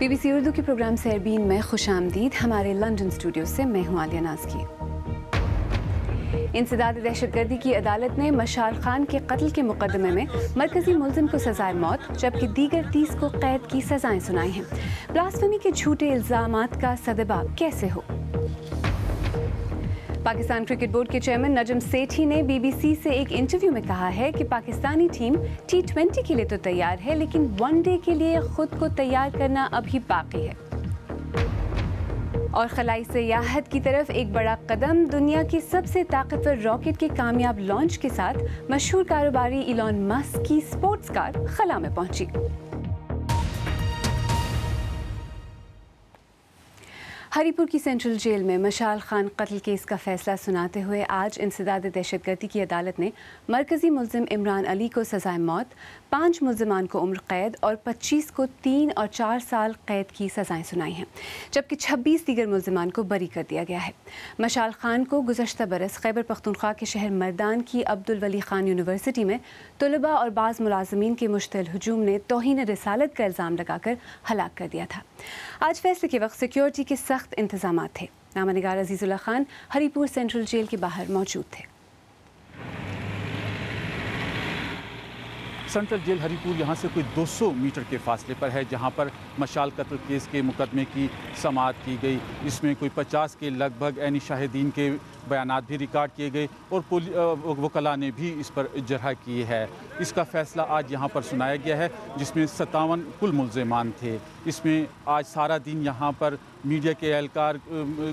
BBC Urdu کے programme سیربین میں خوش آمدید. ہمارے لندن اسٹوڈیو سے میں ہوں عالیہ نازکی. انسداد دہشت گردی کی عدالت نے مشال خان کے قتل کے مقدمے میں مرکزی ملزم کو سزائے موت جبکہ دیگر 30 کو قید کی سزائیں سنائی ہیں. بلاسفیمی کے جھوٹے الزامات کا سدباب کیسے ہو؟ پاکستان کرکٹ بورڈ کے چیئرمین نجم سیٹھی نے BBC سے ایک انٹرویو میں کہا ہے کہ پاکستانی ٹیم T20 کے لیے تو تیار ہے لیکن ون ڈے کے لیے خود کو تیار کرنا ابھی باقی ہے. اور خلائی سیاحت کی طرف ایک بڑا قدم. دنیا کی سب سے طاقتور راکٹ کے کامیاب لانچ کے ساتھ مشہور کاروباری ایلون مسک کی سپورٹس کار خلا میں پہنچی. ہری پور کی سینٹرل جیل میں مشال خان قتل کیس کا فیصلہ سناتے ہوئے آج انسداد دہشت گردی کی عدالت نے مرکزی ملزم عمران علی کو سزائے موت، 5 ملزمان کو عمر قید اور 25 کو 3 اور 4 سال قید کی سزائیں سنائی ہیں جبکہ 26 دیگر ملزمان کو بری کر دیا گیا ہے. مشال خان کو گزشتہ برس خیبر پختونخوا کے شہر مردان کی عبدالولی خان یونیورسٹی میں طلباء اور بعض ملازمین کے مشتعل ہجوم نے توہین رسالت کا الزام لگا کر ہلاک کر دیا تھا. آج فیصلے کے وقت سیکیورٹی کے سخت انتظامات تھے. نامہ نگار عزیز اللہ خان ہری پور سینٹرل جیل کے باہر موجود تھے. سینٹرل جیل ہری پور یہاں سے کوئی 200 میٹر کے فاصلے پر ہے جہاں پر مشال قتل کیس کے مقدمے کی سماعت کی گئی. اس میں کوئی 50 کے لگ بھگ عینی شاہدین کے بیانات بھی ریکارڈ کیے گئے اور وکلاء نے بھی اس پر جرح کی ہے. اس کا فیصلہ آج یہاں پر سنایا گیا ہے جس میں 57 کل ملزمان تھے. اس میں آج سارا دن یہاں پر میڈیا کے اہلکار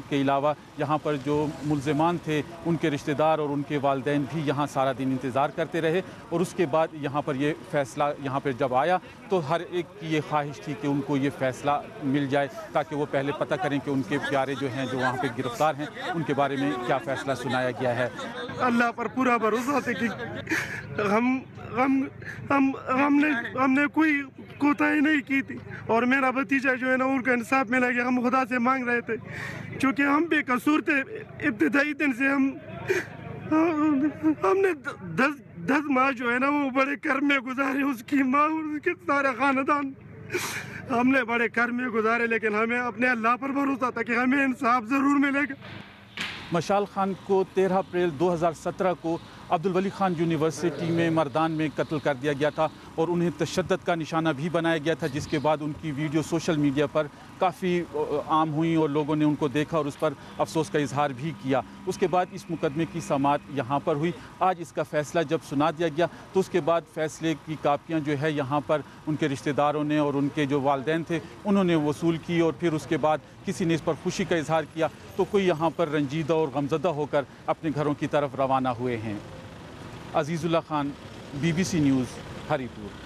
کے علاوہ یہاں پر جو ملزمان تھے ان کے رشتہ دار اور ان کے والدین بھی یہاں سارا دن انتظار کرتے رہے اور اس کے بعد یہاں پر یہ فیصلہ یہاں پر جب آیا تو ہر ایک کی یہ خواہش تھی کہ ان کو یہ فیصلہ مل جائے تاکہ وہ پہلے پتہ کریں کہ ان کے پیارے جو ہیں جو وہاں پہ گرفتار ہیں ان کے بارے میں کیا فیصلہ سنایا گیا ہے. اللہ پر پورا بھروسہ ہے کہ ہم نے کوئی کوتاہی نہیں کی تھی اور میرا بھتیجا جو ہے نا ان کا انصاف ملا کہ ہم خدا سے مانگ رہے تھے چونکہ ہم بے قصور تھے. ابتدائی دن سے ہم نے 10 ماہ جو ہے نا وہ بڑے کرم میں گزارے. اس کی ماں اور اس کے سارے خاندان ہم نے بڑے کرم میں گزارے لیکن ہمیں اپنے اللہ پر بھروسہ تھا کہ ہمیں انصاف ضرور ملے گا. مشال خان کو 13 اپریل 2017 کو عبدالولی خان یونیورسٹی میں مردان میں قتل کر دیا گیا تھا اور انہیں تشدد کا نشانہ بھی بنایا گیا تھا جس کے بعد ان کی ویڈیو سوشل میڈیا پر کافی عام ہوئیں اور لوگوں نے ان کو دیکھا اور اس پر افسوس کا اظہار بھی کیا. اس کے بعد اس مقدمے کی سماعت یہاں پر ہوئی. آج اس کا فیصلہ جب سنا دیا گیا تو اس کے بعد فیصلے کی کاپیاں جو ہے یہاں پر ان کے رشتہ داروں نے اور ان کے جو والدین تھے انہوں نے وصول کی اور پھر اس کے بعد کسی نے اس پر خوشی کا اظہار کیا تو کوئی یہاں پر رنجیدہ اور غمزدہ ہو کر اپنے گھروں کی طرف روانہ ہوئے ہیں. عزیز اللہ خان BBC نیوز ہری پور.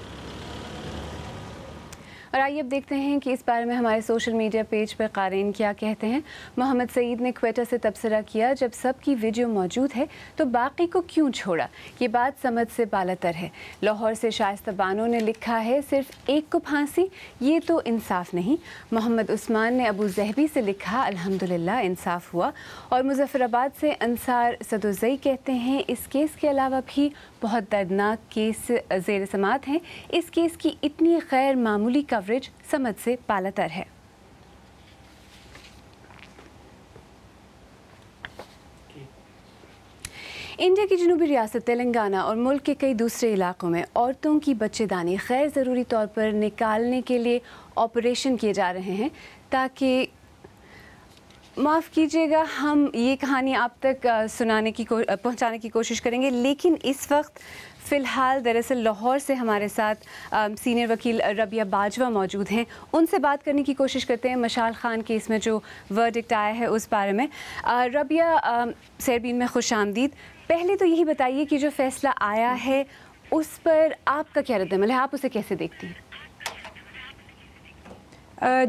اور آئیے اب دیکھتے ہیں کہ اس بارے میں ہمارے سوشل میڈیا پیج پر قارئین کیا کہتے ہیں. محمد سعید نے کوئٹہ سے تبصرہ کیا جب سب کی ویڈیو موجود ہے تو باقی کو کیوں چھوڑا؟ یہ بات سمجھ سے بالاتر ہے. لاہور سے شائستہ بانو نے لکھا ہے صرف ایک کو پھانسی، یہ تو انصاف نہیں. محمد عثمان نے ابو ظہبی سے لکھا الحمدللہ انصاف ہوا. اور مظفر آباد سے انصار صدوزئی کہتے ہیں اس کیس کے علاوہ بھی بہت دردناک کیس زیر سماعت ہیں. اس کیس کی اتنی غیر معمولی کوریج سمجھ سے بالاتر ہے. انڈیا کی جنوبی ریاست تلنگانہ اور ملک کے کئی دوسرے علاقوں میں عورتوں کی بچے دانی غیر ضروری طور پر نکالنے کے لیے آپریشن کیے جا رہے ہیں تاکہ معاف کیجیے گا ہم یہ کہانی آپ تک پہنچانے کی کوشش کریں گے لیکن اس وقت فی الحال دراصل لاہور سے ہمارے ساتھ سینئر وکیل ربیہ باجوہ موجود ہیں. ان سے بات کرنے کی کوشش کرتے ہیں مشال خان کیس میں جو ورڈکٹ آیا ہے اس بارے میں. ربیہ سیربین میں خوش آمدید. پہلے تو یہی بتائیے کہ جو فیصلہ آیا ہے اس پر آپ کا کیا رد عمل ہے، آپ اسے کیسے دیکھتی ہیں؟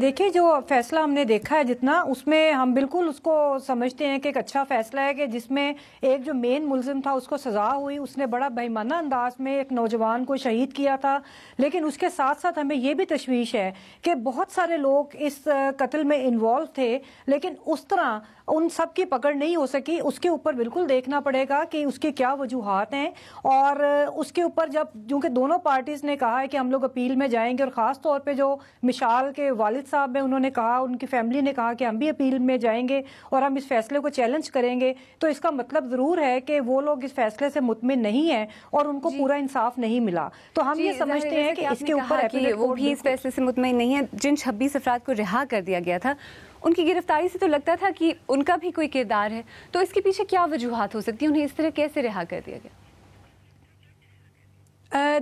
دیکھیے جو فیصلہ ہم نے دیکھا ہے جتنا اس میں ہم بالکل اس کو سمجھتے ہیں کہ ایک اچھا فیصلہ ہے کہ جس میں ایک جو مین ملزم تھا اس کو سزا ہوئی. اس نے بڑا بہیمانہ انداز میں ایک نوجوان کو شہید کیا تھا لیکن اس کے ساتھ ساتھ ہمیں یہ بھی تشویش ہے کہ بہت سارے لوگ اس قتل میں انوالو تھے لیکن اس طرح ان سب کی پکڑ نہیں ہو سکی. اس کے اوپر بالکل دیکھنا پڑے گا کہ اس کی کیا وجوہات ہیں اور اس کے اوپر جب چونکہ دونوں پارٹیز نے کہا ہے کہ ہم لوگ اپیل میں جائیں گے اور خاص طور پہ جو مشال کے والد صاحب ہیں انہوں نے کہا, ان کی فیملی نے کہا کہ ہم بھی اپیل میں جائیں گے اور ہم اس فیصلے کو چیلنج کریں گے, تو اس کا مطلب ضرور ہے کہ وہ لوگ اس فیصلے سے مطمئن نہیں ہیں اور ان کو پورا انصاف نہیں ملا. تو ہم یہ سمجھتے ہیں کہ اس کے اوپر وہ بھی اس فیصلے سے مطمئن نہیں ہے. جن 26 افراد کو رہا کر دیا گیا تھا, ان کی گرفتاری سے تو لگتا تھا کہ ان کا بھی کوئی کردار ہے, تو اس کے پیچھے کیا وجوہات ہو سکتی ہیں؟ انہیں اس طرح کیسے رہا کر دیا گیا؟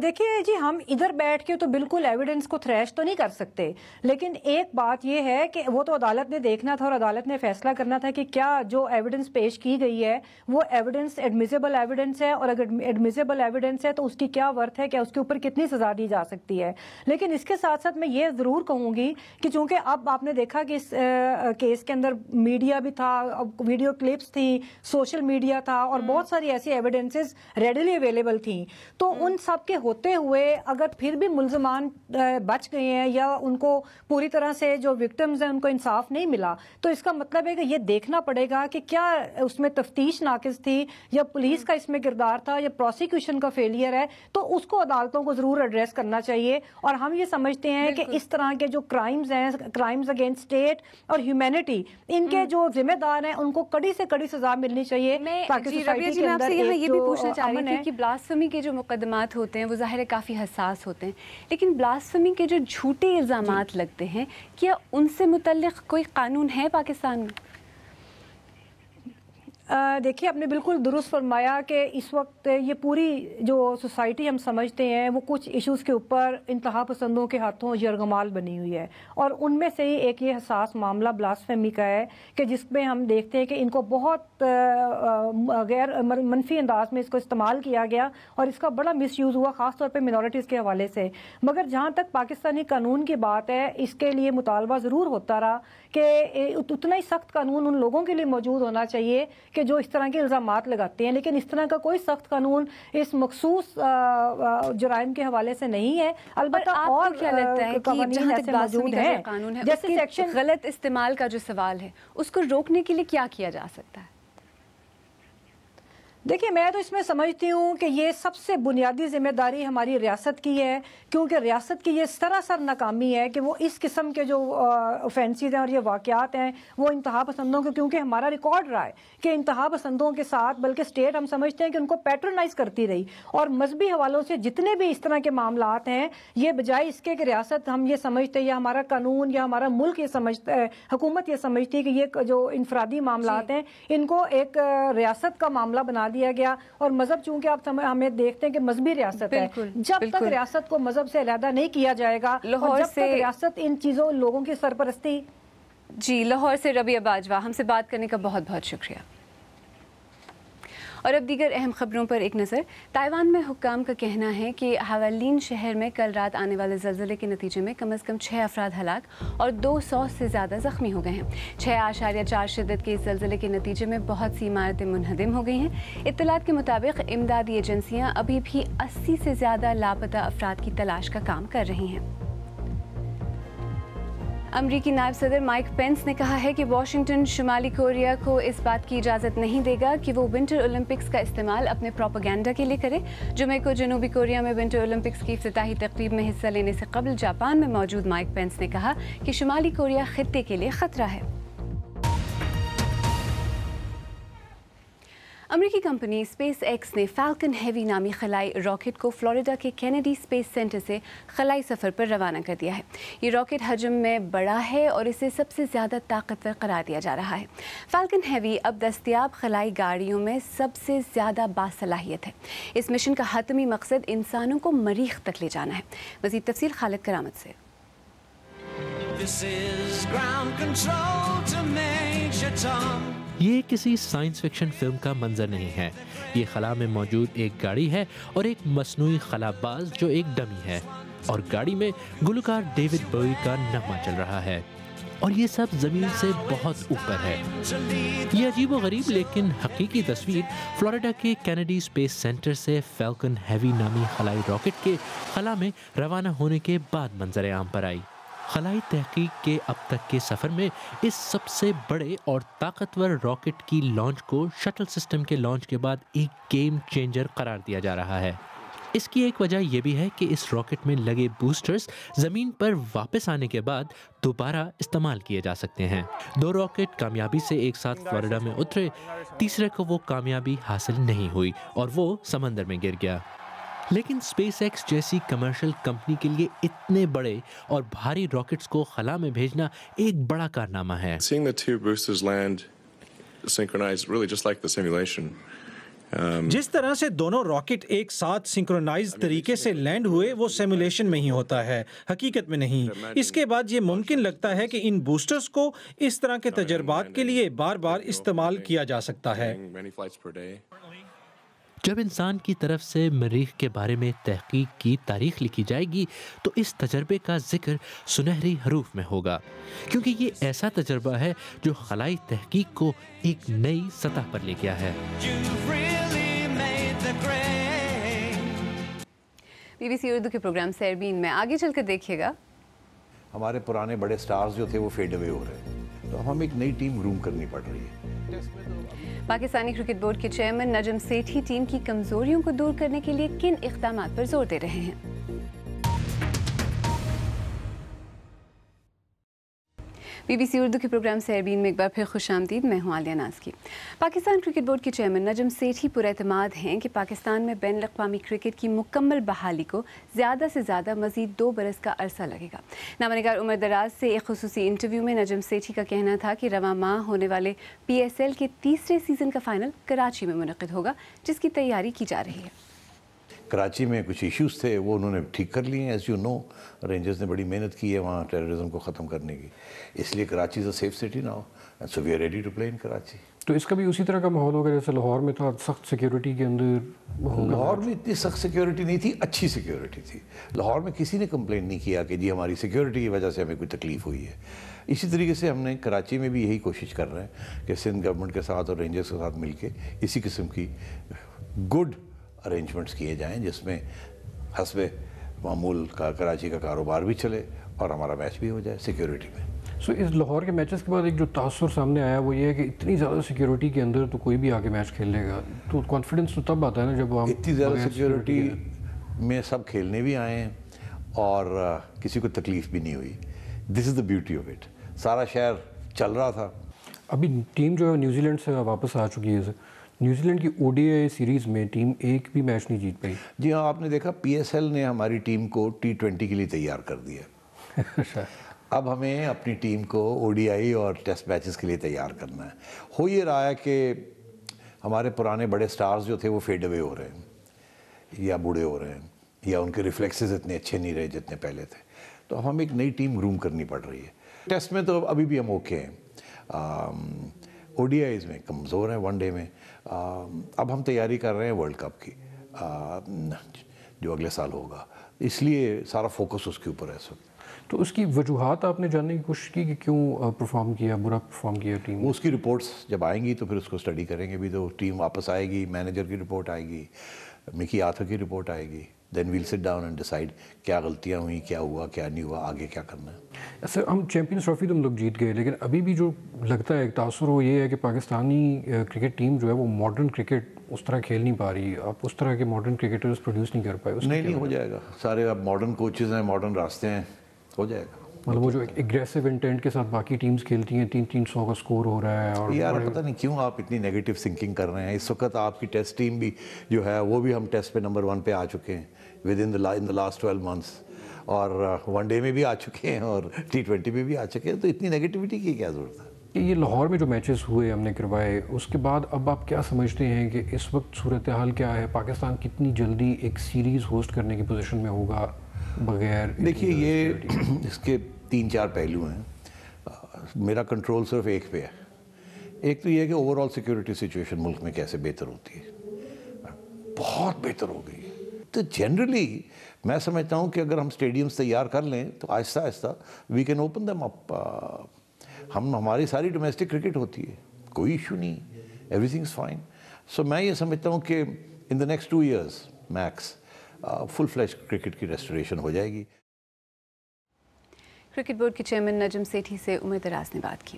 دیکھیے جی, ہم ادھر بیٹھ کے تو بالکل ایویڈنس کو تھریش تو نہیں کر سکتے, لیکن ایک بات یہ ہے کہ وہ تو عدالت نے دیکھنا تھا اور عدالت نے فیصلہ کرنا تھا کہ کیا جو ایویڈنس پیش کی گئی ہے وہ ایویڈنس ایڈمیسیبل ایویڈنس ہے, اور اگر ایڈمیسیبل ایویڈنس ہے تو اس کی کیا ورتھ ہے, کہ اس کے اوپر کتنی سزا دی جا سکتی ہے. لیکن اس کے ساتھ ساتھ میں یہ ضرور کہوں گی کہ چونکہ اب آپ نے دیکھا کہ اس کیس کے اندر میڈیا بھی تھا, ویڈیو کلپس تھیں, سوشل میڈیا تھا, اور بہت ساری ایسی ایویڈنسز ریڈیلی اویلیبل تھیں, تو ان سب کے ہوتے ہوئے اگر پھر بھی ملزمان بچ گئے ہیں یا ان کو پوری طرح سے جو وکٹمز ہیں ان کو انصاف نہیں ملا, تو اس کا مطلب ہے کہ یہ دیکھنا پڑے گا کہ کیا اس میں تفتیش ناقص تھی, یا پولیس کا اس میں کردار تھا, یا پروسیکیوشن کا فیلئر ہے, تو اس کو عدالتوں کو ضرور ایڈریس کرنا چاہیے. اور ہم یہ سمجھتے ہیں کہ اس طرح کے جو کرائمز ہیں, کرائمز اگینسٹ اسٹیٹ اور ہیومینٹی, ان کے جو ذمہ دار ہیں ان کو کڑی سے کڑی سزا ملنی چاہیے, تاکہ سوسائٹی کے اندر یہ بھی پوچھنا چاہ رہی تھی کہ بلاسفمی کے جو مقدمات ہوتے ہیں وہ ظاہر ہے کافی حساس ہوتے ہیں, لیکن بلاسفمی کے جو جھوٹے الزامات لگتے ہیں, کیا ان سے متعلق کوئی قانون ہے پاکستان میں؟ دیکھیے, آپ نے بالکل درست فرمایا کہ اس وقت یہ پوری جو سوسائٹی ہم سمجھتے ہیں وہ کچھ ایشوز کے اوپر انتہا پسندوں کے ہاتھوں یرغمال بنی ہوئی ہے, اور ان میں سے ہی ایک یہ حساس معاملہ بلاسفیمی کا ہے کہ جس میں ہم دیکھتے ہیں کہ ان کو بہت غیر منفی انداز میں اس کو استعمال کیا گیا, اور اس کا بڑا مس یوز ہوا, خاص طور پہ منورٹیز کے حوالے سے. مگر جہاں تک پاکستانی قانون کی بات ہے, اس کے لیے مطالبہ ضرور ہوتا رہا کہ اتنا ہی سخت قانون ان لوگوں کے لیے موجود ہونا چاہیے کہ جو اس طرح کے الزامات لگاتے ہیں, لیکن اس طرح کا کوئی سخت قانون اس مخصوص جرائم کے حوالے سے نہیں ہے. البتہ اور کیا لگتا ہے کہ جہاں تک موجود ہے قانون ہے, جیسے سیکشن غلط استعمال کا جو سوال ہے, اس کو روکنے کے لیے کیا کیا جا سکتا ہے؟ دیکھیے, میں تو اس میں سمجھتی ہوں کہ یہ سب سے بنیادی ذمہ داری ہماری ریاست کی ہے, کیونکہ ریاست کی یہ سراسر ناکامی ہے کہ وہ اس قسم کے جو اوفینسز ہیں اور یہ واقعات ہیں وہ انتہا پسندوں کے, کیونکہ ہمارا ریکارڈ رہا ہے کہ انتہا پسندوں کے ساتھ بلکہ اسٹیٹ ہم سمجھتے ہیں کہ ان کو پیٹرنائز کرتی رہی, اور مذہبی حوالوں سے جتنے بھی اس طرح کے معاملات ہیں, یہ بجائے اس کے کہ ریاست ہم یہ سمجھتے ہیں یا ہمارا قانون یا ہمارا ملک یہ سمجھتا ہے, حکومت یہ سمجھتی ہے کہ یہ جو انفرادی معاملات ہیں ان کو ایک ریاست کا معاملہ بنا دیا گیا, اور مذہب چونکہ آپ ہمیں دیکھتے ہیں کہ مذہبی ریاست ہے, جب تک ریاست کو مذہب سے علیحدہ نہیں کیا جائے گا, اور جب تک ریاست ان چیزوں لوگوں کی سرپرستی. جی, لاہور سے ربیہ باجوہ, ہم سے بات کرنے کا بہت بہت شکریہ. اور اب دیگر اہم خبروں پر ایک نظر. تائیوان میں حکام کا کہنا ہے کہ حوالین شہر میں کل رات آنے والے زلزلے کے نتیجے میں کم از کم 6 افراد ہلاک اور 200 سے زیادہ زخمی ہو گئے ہیں. 6.4 شدت کے اس زلزلے کے نتیجے میں بہت سی عمارتیں منہدم ہو گئی ہیں. اطلاعات کے مطابق امدادی ایجنسیاں ابھی بھی 80 سے زیادہ لاپتہ افراد کی تلاش کا کام کر رہی ہیں. امریکی نائب صدر مائک پینس نے کہا ہے کہ واشنگٹن شمالی کوریا کو اس بات کی اجازت نہیں دے گا کہ وہ ونٹر اولمپکس کا استعمال اپنے پروپیگنڈا کے لیے کرے. جمعے کو جنوبی کوریا میں ونٹر اولمپکس کی افتتاحی تقریب میں حصہ لینے سے قبل جاپان میں موجود مائک پینس نے کہا کہ شمالی کوریا خطے کے لیے خطرہ ہے. امریکی کمپنی اسپیس ایکس نے فالکن ہیوی نامی خلائی راکٹ کو فلوریڈا کے کینیڈی اسپیس سینٹر سے خلائی سفر پر روانہ کر دیا ہے. یہ راکٹ حجم میں بڑا ہے اور اسے سب سے زیادہ طاقتور قرار دیا جا رہا ہے. فالکن ہیوی اب دستیاب خلائی گاڑیوں میں سب سے زیادہ باصلاحیت ہے. اس مشن کا حتمی مقصد انسانوں کو مریخ تک لے جانا ہے. مزید تفصیل خالد کرامت سے. یہ کسی سائنس فکشن فلم کا منظر نہیں ہے. یہ خلا میں موجود ایک گاڑی ہے اور ایک مصنوعی خلا باز جو ایک ڈمی ہے, اور گاڑی میں گلوکار ڈیوڈ بوئی کا نغمہ چل رہا ہے, اور یہ سب زمین سے بہت اوپر ہے. یہ عجیب و غریب لیکن حقیقی تصویر فلوریڈا کے کینیڈی اسپیس سینٹر سے فالکن ہیوی نامی خلائی راکٹ کے خلا میں روانہ ہونے کے بعد منظر عام پر آئی. خلائی تحقیق کے اب تک کے سفر میں اس سب سے بڑے اور طاقتور راکٹ کی لانچ کو شٹل سسٹم کے لانچ کے بعد ایک گیم چینجر قرار دیا جا رہا ہے. اس کی ایک وجہ یہ بھی ہے کہ اس راکٹ میں لگے بوسٹرز زمین پر واپس آنے کے بعد دوبارہ استعمال کیے جا سکتے ہیں۔ 2 راکٹ کامیابی سے ایک ساتھ فلوریڈا میں اترے، تیسرے کو وہ کامیابی حاصل نہیں ہوئی اور وہ سمندر میں گر گیا۔ لیکن اسپیس ایکس جیسی کمرشل کمپنی کے لیے اتنے بڑے اور بھاری راکٹس کو خلا میں بھیجنا ایک بڑا کارنامہ ہے۔ Seeing the 2 boosters land synchronized, really just like the simulation. جس طرح سے دونوں راکٹ ایک ساتھ سنکرونائز طریقے سے لینڈ ہوئے وہ سیمولیشن میں ہی ہوتا ہے، حقیقت میں نہیں۔ اس کے بعد یہ ممکن لگتا ہے کہ ان بوسٹرز کو اس طرح کے تجربات کے لیے بار بار استعمال کیا جا سکتا ہے۔ جب انسان کی طرف سے مریخ کے بارے میں تحقیق کی تاریخ لکھی جائے گی تو اس تجربے کا ذکر سنہری حروف میں ہوگا، کیونکہ یہ ایسا تجربہ ہے جو خلائی تحقیق کو ایک نئی سطح پر لے گیا ہے۔ بی بی سی اردو کے پروگرام سیربین میں آگے چل کر دیکھیے گا۔ ہمارے پرانے بڑے سٹارز جو تھے وہ فیڈ اوے ہو رہے ہیں، تو ہم ایک نئی ٹیم گروم کرنی پڑ رہی ہے۔ پاکستانی کرکٹ بورڈ کے چیئرمین نجم سیٹھی ٹیم کی کمزوریوں کو دور کرنے کے لیے کن اقدامات پر زور دے رہے ہیں؟ بی بی سی اردو کے پروگرام سیربین میں ایک بار پھر خوش آمدید، میں ہوں عالیہ نازکی۔ پاکستان کرکٹ بورڈ کے چیئرمین نجم سیٹھی پر اعتماد ہیں کہ پاکستان میں بین الاقوامی کرکٹ کی مکمل بحالی کو زیادہ سے زیادہ مزید 2 برس کا عرصہ لگے گا۔ نامہ نگار عمر دراز سے ایک خصوصی انٹرویو میں نجم سیٹھی کا کہنا تھا کہ رواں ماہ ہونے والے پی ایس ایل کے 3رے سیزن کا فائنل کراچی میں منعقد ہوگا، جس کی تیاری کی جا رہی ہے۔ کراچی میں کچھ ایشوز تھے، وہ انہوں نے ٹھیک کر لیے ہیں۔ ایز یو نو، رینجرز نے بڑی محنت کی ہے وہاں ٹیررزم کو ختم کرنے کی، اس لیے Karachi is a safe city now, and so we are ready to play in Karachi. تو اس کا بھی اسی طرح کا ماحول ہوگا جیسے لاہور میں تھا، سخت سیکیورٹی کے اندر؟ لاہور میں اتنی سخت سیکیورٹی نہیں تھی، اچھی سیکیورٹی تھی۔ لاہور میں کسی نے کمپلین نہیں کیا کہ جی ہماری سیکیورٹی کی وجہ سے ہمیں کوئی تکلیف ہوئی ہے۔ اسی طریقے سے ہم نے کراچی میں بھی یہی کوشش کر رہے ہیں کہ سندھ گورنمنٹ کے ساتھ اور رینجرز کے ساتھ مل کے اسی قسم کی گڈ ارینجمنٹس کیے جائیں جس میں حسب معمول کا کراچی کا کاروبار بھی چلے اور ہمارا میچ بھی ہو جائے سیکیورٹی میں۔ سو اس لاہور کے میچز کے بعد ایک جو تاثر سامنے آیا وہ یہ ہے کہ اتنی زیادہ سیکیورٹی کے اندر تو کوئی بھی آگے میچ کھیل لے گا، تو کانفیڈنس تو تب آتا ہے نا جب ہم اتنی زیادہ سیکیورٹی میں سب کھیلنے بھی آئے ہیں اور کسی کو تکلیف بھی نہیں ہوئی۔ دس از دا بیوٹی آف اٹ۔ سارا شہر چل رہا تھا۔ ابھی ٹیم جو ہے نیوزی لینڈ سے واپس آ چکی ہے، نیوزی لینڈ کی او ڈی آئی سیریز میں ٹیم ایک بھی میچ نہیں جیت پائی۔ جی ہاں، آپ نے دیکھا پی ایس ایل نے ہماری ٹیم کو T20 کے لیے تیار کر دیا۔ اب ہمیں اپنی ٹیم کو او ڈی آئی اور ٹیسٹ میچز کے لیے تیار کرنا ہے۔ ہو یہ رہا ہے کہ ہمارے پرانے بڑے سٹارز جو تھے وہ فیڈ اوے ہو رہے ہیں یا بوڑھے ہو رہے ہیں یا ان کے ریفلیکسز اتنے اچھے نہیں رہے جتنے پہلے تھے، تو اب ہمیں ایک نئی ٹیم گروم کرنی پڑ رہی ہے۔ ٹیسٹ میں تو ابھی بھی ہم اوکے ہیں، او ڈی آئیز میں کمزور ہیں، ون ڈے میں۔ اب ہم تیاری کر رہے ہیں ورلڈ کپ کی جو اگلے سال ہوگا، اس لیے سارا فوکس اس کے اوپر ہے سب۔ تو اس کی وجوہات آپ نے جاننے کی کوشش کی کہ کیوں پرفارم کیا، برا پرفارم کیا ٹیم؟ وہ اس کی رپورٹس جب آئیں گی تو پھر اس کو اسٹڈی کریں گے بھی، تو ٹیم واپس آئے گی، مینیجر کی رپورٹ آئے گی، مکی آتھر کی رپورٹ آئے گی، then we'll sit down and decide کیا غلطیاں ہوئیں، کیا ہوا، کیا نہیں ہوا، آگے کیا کرنا ہے۔ سر ہم چیمپئنز ٹرافی تو ہم لوگ جیت گئے، لیکن ابھی بھی جو لگتا ہے ایک تاثر وہ یہ ہے کہ پاکستانی کرکٹ ٹیم جو ہے وہ ماڈرن کرکٹ اس طرح کھیل نہیں پا رہی۔ آپ اس طرح کے ماڈرن کرکٹرز پروڈیوس نہیں کر پائے۔ نہیں ہو جائے گا، سارے اب ماڈرن کوچز ہیں، ماڈرن راستے ہیں، ہو جائے گا۔ مطلب وہ جو ایگریسو انٹینٹ کے ساتھ باقی ٹیمز کھیلتی ہیں، 300 کا سکور ہو رہا ہے، اور یار پتہ نہیں کیوں آپ اتنی نیگیٹو تھنکنگ کر رہے ہیں۔ اس وقت آپ کی ٹیسٹ ٹیم بھی جو ہے وہ بھی ہم ٹیسٹ پہ نمبر 1 پہ آ چکے ہیں with in the last 12 months، اور ون ڈے میں بھی آ چکے ہیں اور T20 میں بھی آ چکے ہیں، تو اتنی نیگیٹیوٹی کی کیا ضرورت ہے؟ یہ لاہور میں جو میچز ہوئے ہم نے کروائے، اس کے بعد اب آپ کیا سمجھتے ہیں کہ اس وقت صورتحال کیا ہے؟ پاکستان کتنی جلدی ایک سیریز ہوسٹ کرنے کی پوزیشن میں ہوگا بغیر؟ دیکھیے یہ اس کے 3-4 پہلو ہیں، میرا کنٹرول صرف ایک پہ ہے۔ ایک تو یہ ہے کہ اوور آل سیکیورٹی سچویشن ملک میں کیسے بہتر ہوتی ہے، بہت بہتر ہو گئی ہے۔ تو جنرلی میں سمجھتا ہوں کہ اگر ہم اسٹیڈیمز تیار کر لیں تو آہستہ آہستہ we can open them up. ہماری ساری ڈومیسٹک کرکٹ ہوتی ہے، کوئی ایشو نہیں، everything is fine. So میں یہ سمجھتا ہوں کہ ان دا نیکسٹ 2 years میکس فل فلیش کرکٹ کی ریسٹوریشن ہو جائے گی۔ کرکٹ بورڈ کے چیئرمین نجم سیٹھی سے امید دراز نے بات کی۔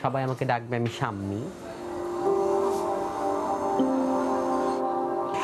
সবাই আমাকে ডাকবে আমি শাম্মি।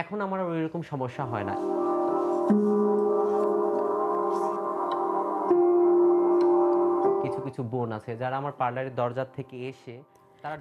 এখন আমার আর এরকম সমস্যা হয় না। কিছু কিছু বোন আছে যারা আমার পার্লারের দরজা থেকে এসে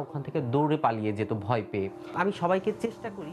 ওখান থেকে দৌড়ে পালিয়ে যেত ভয় পেয়ে। আমি সবাইকে চেষ্টা করি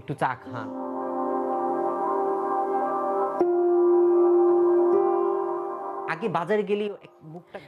একটু চা খান।